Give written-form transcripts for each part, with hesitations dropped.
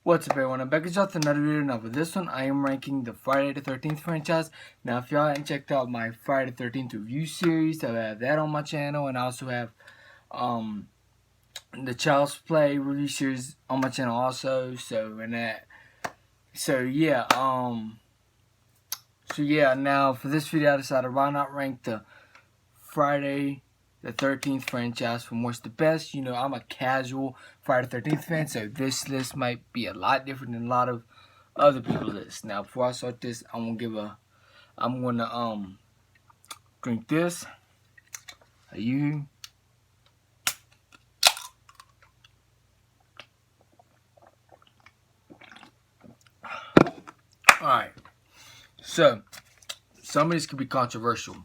What's up everyone, I'm back with another video. Now for this one, I am ranking the Friday the 13th franchise. Now if y'all haven't checked out my Friday the 13th review series, I have that on my channel, and I also have the Child's Play review series on my channel also. So now for this video I decided why not rank the Friday the 13th franchise from worst to best. You know, I'm a casual Friday the 13th fan, so this list might be a lot different than a lot of other people's lists. Now, before I start this, I'm gonna drink this. Alright. So some of these could be controversial.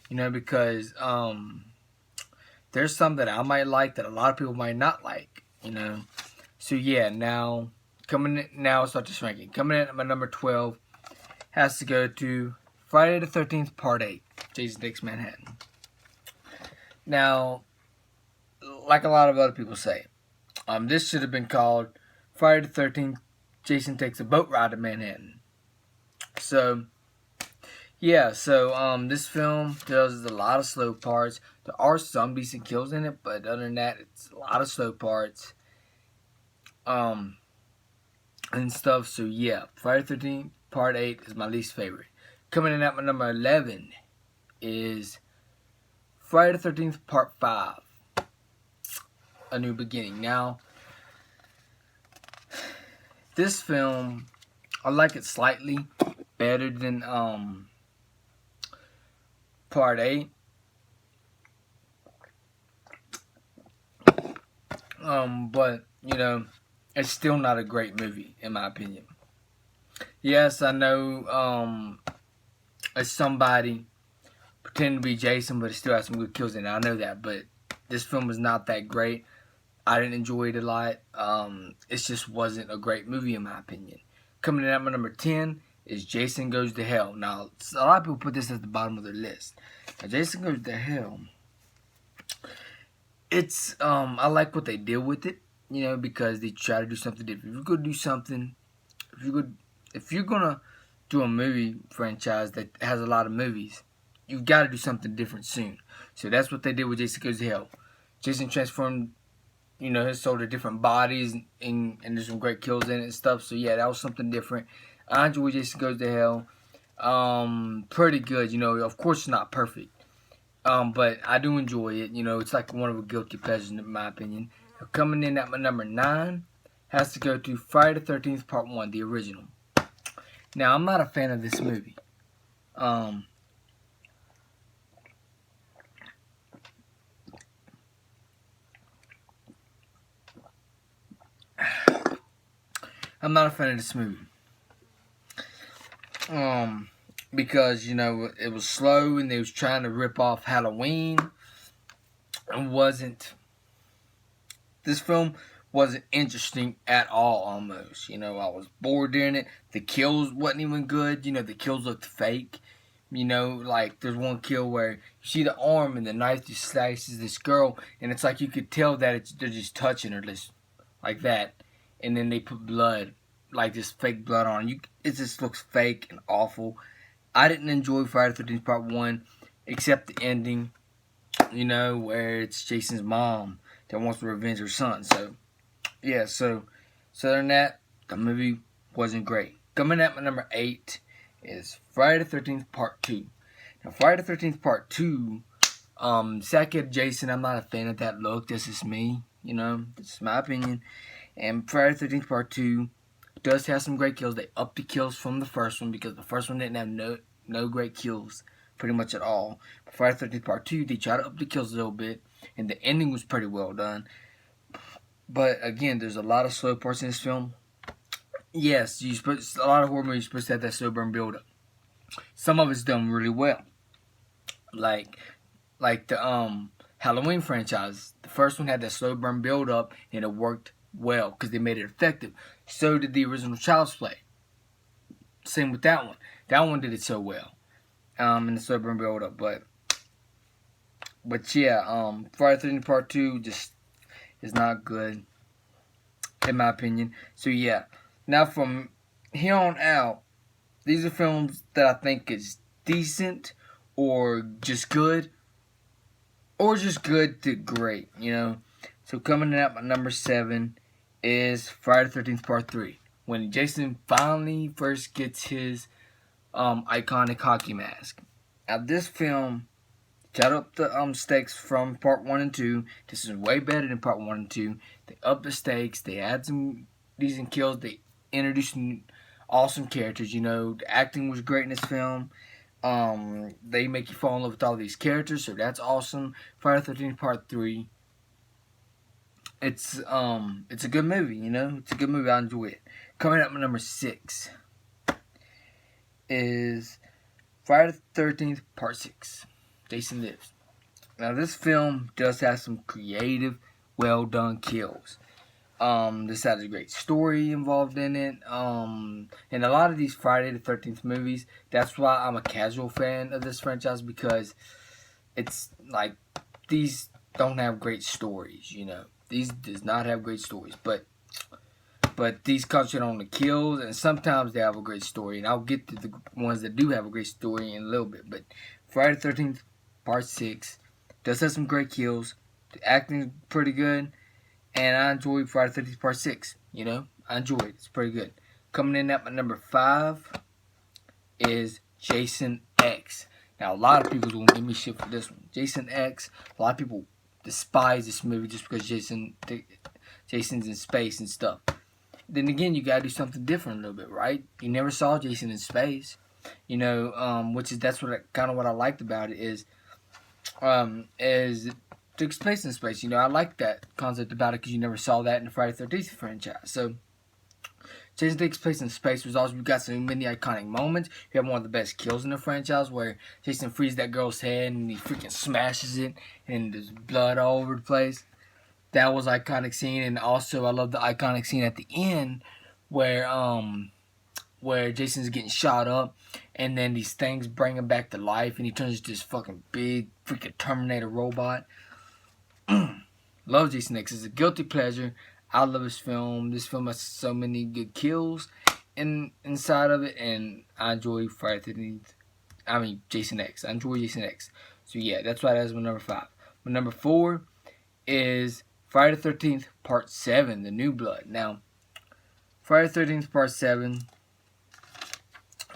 You know, because there's some that I might like that a lot of people might not like, you know. So yeah, now I'll start this ranking. Coming in at my number 12 has to go to Friday the 13th Part 8, Jason Takes Manhattan. Now, like a lot of other people say, this should have been called Friday the 13th Jason Takes a Boat Ride to Manhattan. So yeah, this film does a lot of slow parts. There are some decent kills in it, but other than that, it's a lot of slow parts. And stuff. So yeah, Friday the 13th Part 8 is my least favorite. Coming in at my number 11 is Friday the 13th Part 5, A New Beginning. Now, this film, I like it slightly better than Part 8. But, you know, it's still not a great movie, in my opinion. Yes, I know, it's somebody pretending to be Jason, but it still has some good kills in it. I know that, but this film is not that great. I didn't enjoy it a lot. It just wasn't a great movie, in my opinion. Coming in at my number 10 is Jason Goes to Hell. Now, a lot of people put this at the bottom of their list. Now, Jason Goes to Hell, it's, I like what they did with it, you know, because they try to do something different. If you're going to do something, if you're going to do a movie franchise that has a lot of movies, you've got to do something different soon. So that's what they did with Jason Goes to Hell. Jason transformed, you know, his soul to different bodies, and there's some great kills in it and stuff. So yeah, that was something different. I enjoy Jason Goes to Hell. Pretty good, you know. Of course, it's not perfect, but I do enjoy it. You know, it's like one of the guilty pleasures, in my opinion. Coming in at my number 9 has to go to Friday the 13th Part 1, the original. Now, I'm not a fan of this movie. I'm not a fan of this movie. Because, you know, it was slow and they was trying to rip off Halloween. This film wasn't interesting at all, almost. You know, I was bored during it. The kills wasn't even good. You know, the kills looked fake. You know, like, there's one kill where you see the arm and the knife just slices this girl, and it's like you could tell that they're just touching her, just like that. And then they put blood, like this fake blood on you. It just looks fake and awful. I didn't enjoy Friday the 13th Part 1, except the ending, you know, where it's Jason's mom that wants to revenge her son. So, yeah, so other than that, the movie wasn't great. Coming at my number 8 is Friday the 13th Part 2. Now, Friday the 13th Part 2, second Jason, I'm not a fan of that look. This is me, you know, this is my opinion. And Friday the 13th Part 2 does have some great kills. They upped the kills from the first one, because the first one didn't have no great kills pretty much at all. But Friday the 13th Part 2, they tried to up the kills a little bit, and the ending was pretty well done. But again, there's a lot of slow parts in this film. Yes, a lot of horror movies are supposed to have that slow burn build up. Some of it's done really well. Like the Halloween franchise. The first one had that slow burn build up, and it worked well because they made it effective. So did the original Child's Play. Same with that one. That one did it so well. And the slow burn build up, but yeah, Friday the 13th Part 2 just is not good. in my opinion. So yeah, now from here on out, these are films that I think is decent, or just good, to great, you know. So coming in at my number 7 is Friday the 13th Part 3. When Jason finally first gets his iconic hockey mask. Now this film shot up the stakes from Part 1 and 2. This is way better than Part 1 and 2. They upped the stakes. They had some decent kills. They introduced some awesome characters. You know, the acting was great in this film. They make you fall in love with all these characters, so that's awesome. Friday the 13th Part 3. It's a good movie, you know. It's a good movie. I enjoy it. Coming up at number 6 is Friday the 13th Part 6. Jason Lives. Now this film does have some creative, well done kills. This has a great story involved in it. And a lot of these Friday the 13th movies, that's why I'm a casual fan of this franchise, because it's like these don't have great stories, you know. These does not have great stories, but these concentrate on the kills, and sometimes they have a great story, and I'll get to the ones that do have a great story in a little bit. But Friday the 13th Part 6 does have some great kills. The acting is pretty good, and I enjoy Friday the 13th Part 6. You know, I enjoy it. It's pretty good. Coming in at my number 5 is Jason X. Now, a lot of people will give me shit for this one. Jason X, a lot of people despise this movie just because Jason's in space and stuff. Then again, you gotta do something different a little bit, right? You never saw Jason in space, you know, that's kind of what I liked about it is took place in space. You know, I like that concept about it because you never saw that in the Friday the 13th franchise. So Jason takes place in space. We've got so many iconic moments. You have one of the best kills in the franchise where Jason frees that girl's head and he freaking smashes it and there's blood all over the place. That was an iconic scene. And also I love the iconic scene at the end where Jason's getting shot up and then these things bring him back to life and he turns into this fucking big freaking Terminator robot. Love Jason X. It's a guilty pleasure. I love this film. This film has so many good kills inside of it, and I enjoy Jason X. I enjoy Jason X. So yeah, that's why that's my number 5. My number 4 is Friday the 13th Part 7, The New Blood. Now, Friday the 13th Part 7,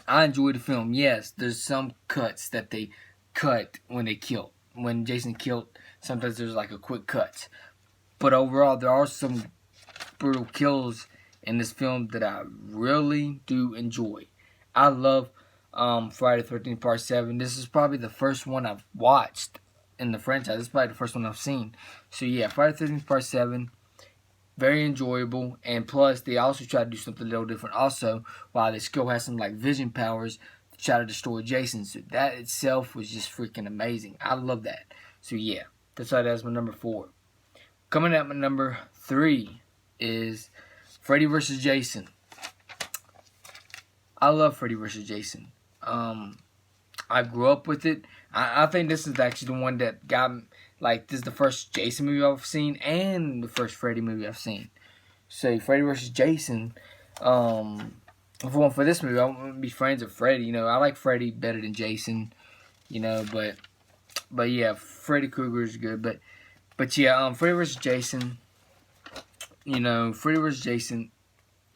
I enjoy the film. Yes, there's some cuts that they cut when they killed. When Jason killed, sometimes there's like a quick cut. But overall, there are some brutal kills in this film that I really do enjoy. I love Friday the 13th Part 7. This is probably the first one I've watched in the franchise. This is probably the first one I've seen. So yeah, Friday the 13th Part 7, very enjoyable. And plus, they also try to do something a little different also, while they still have some like vision powers to try to destroy Jason. So that itself was just freaking amazing. I love that. So yeah, that's why that's my number 4. Coming at my number 3 is Freddy vs. Jason. I love Freddy vs. Jason. I grew up with it. I think this is actually the one that got me, like, this is the first Jason movie I've seen and the first Freddy movie I've seen. So Freddy vs. Jason, for this movie, I want to be friends with Freddy. You know, I like Freddy better than Jason, you know, but yeah, Freddy Krueger is good, but yeah, Freddy vs. Jason, you know, Freddy vs. Jason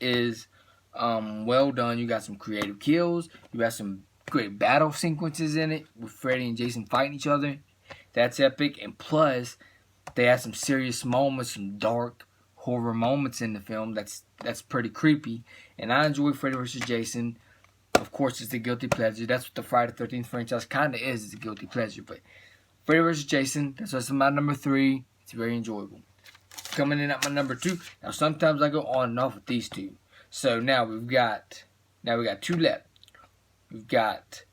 is well done. You got some creative kills. You got some great battle sequences in it with Freddy and Jason fighting each other. That's epic. And plus, they have some serious moments, some dark horror moments in the film. That's pretty creepy. And I enjoy Freddy vs. Jason. Of course, it's a guilty pleasure. That's what the Friday the 13th franchise kind of is. It's a guilty pleasure, but Freddy vs. Jason, that's what's my number 3. It's very enjoyable. Coming in at my number 2. Now, sometimes I go on and off with these two. So now we got 2 left. We've got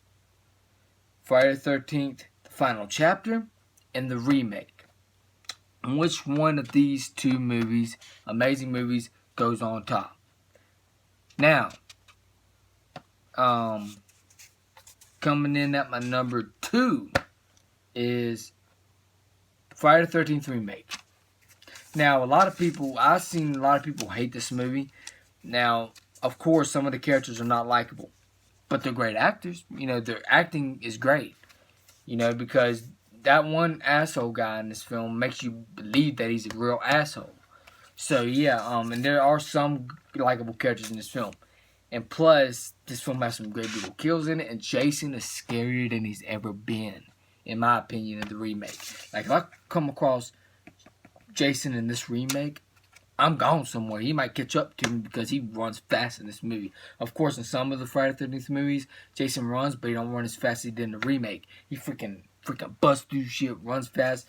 Friday the 13th, the final chapter, and the remake. And which one of these 2 movies, amazing movies, goes on top? Now, coming in at my number 2 is Friday the 13th remake. Now, I've seen a lot of people hate this movie. Now, of course, some of the characters are not likable, but they're great actors. You know, their acting is great. You know, because that one asshole guy in this film makes you believe that he's a real asshole. So yeah, and there are some likable characters in this film. And plus, this film has some great brutal kills in it, and Jason is scarier than he's ever been, in my opinion, in the remake. Like, if I come across Jason in this remake, I'm gone somewhere. He might catch up to me because he runs fast in this movie. Of course, in some of the Friday the 13th movies, Jason runs, but he don't run as fast as he did in the remake. He freaking busts through shit, runs fast.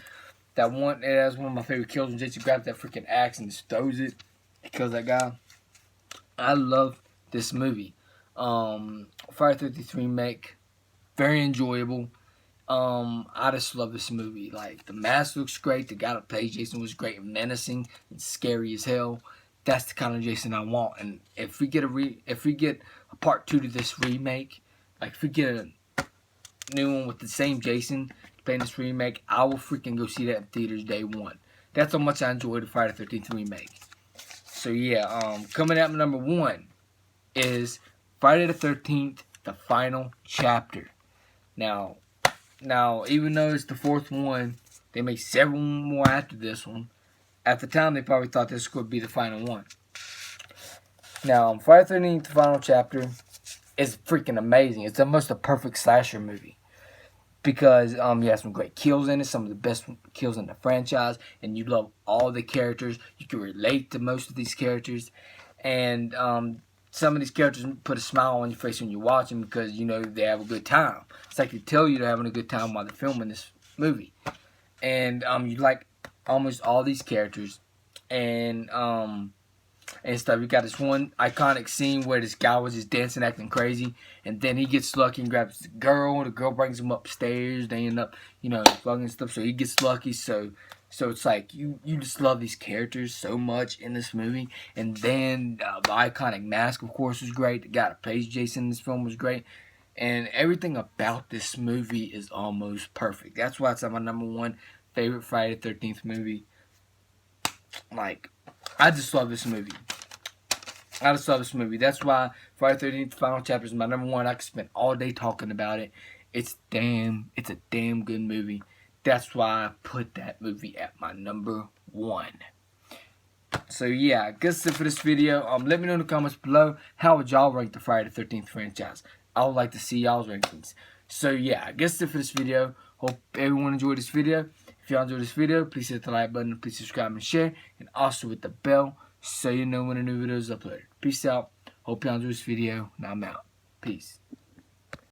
That was one of my favorite kills when Jason grabs that freaking axe and just throws it. He kills that guy. I love this movie. Friday the 13th remake, very enjoyable. I just love this movie. Like, the mask looks great. The guy that plays Jason was great and menacing and scary as hell. That's the kind of Jason I want. And if we get a part 2 to this remake, like if we get a new one with the same Jason playing this remake, I will freaking go see that in theaters day one. That's how much I enjoyed the Friday the 13th remake. So yeah, coming out number 1 is Friday the 13th, the final chapter. Now, even though it's the 4th one, they made several more after this one. At the time, they probably thought this would be the final one. Now, Friday the 13th, the final chapter is freaking amazing. It's almost a perfect slasher movie. Because you have some great kills in it, some of the best kills in the franchise, and you love all the characters. You can relate to most of these characters. And some of these characters put a smile on your face when you watch them because you know they have a good time. It's like they tell you they're having a good time while they're filming this movie. And you like almost all these characters. And stuff. You got this one iconic scene where this guy was just dancing, acting crazy, and then he gets lucky and grabs the girl. The girl brings him upstairs. They end up, fucking stuff. So he gets lucky. So it's like you just love these characters so much in this movie. And then the iconic mask, of course, was great. The guy that plays Jason in this film was great. And everything about this movie is almost perfect. That's why it's my number 1 favorite Friday the 13th movie. Like, I just love this movie. That's why Friday the 13th Final Chapter is my number 1. I could spend all day talking about it. It's a damn good movie. That's why I put that movie at my number 1. So yeah, I guess that's it for this video. Let me know in the comments below, how would y'all rank the Friday the 13th franchise? I would like to see y'all's rankings. So yeah, I guess that's it for this video. Hope everyone enjoyed this video. If y'all enjoyed this video, please hit the like button, please subscribe and share, and also hit the bell so you know when a new video is uploaded. Peace out. Hope y'all enjoyed this video, and I'm out. Peace.